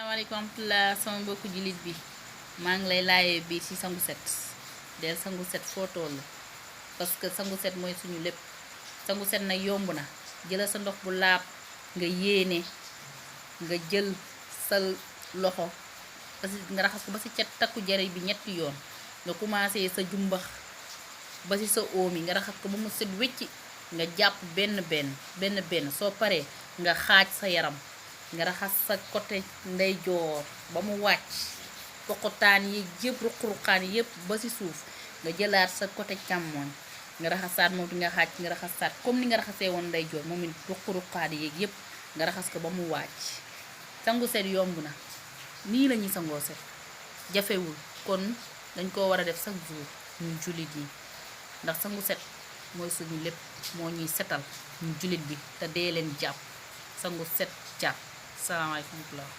Assalamualaikum warahmatullah sama mbokku jullit bi maa ngi lay laayee bi ci sangu set del sangu set foo toll parce que sangu set mooy suñu lépp. Sangu set nag yomb na, jëlal sa ndox bu laab nga yéene nga jël sa loxo nga raxas ko ba ci cat takku jare bi ñetti yoon nga commencé sa jumbax ba ci sa oom yi nga raxas ko ba mu set wecci nga jàpp benn soo paree nga xaaj sa yaram nga raxas sa côté ndeyjoor ba mu wàcc poqotaan yi yëpp ruq-ruqaan yëpp ba ci suuf nga jëlaat sa côté càmmooñ nga raxasaat moom nga xaaj nga raxasaat comme ni nga raxasee woon ndeyjoor moom it ruq-ruqaan yi yëpp nga raxas ko ba mu wàcc. Sangu set yomb na, nii lañuy sangoo set jafewul, kon dañ koo war a def chaque jour ñu jullit yi ndax sangu set mooy suñu lépp, moo ñuy setal ñu jullit bi te dee leen jàpp sangu set jàpp. Salaamaaleykum.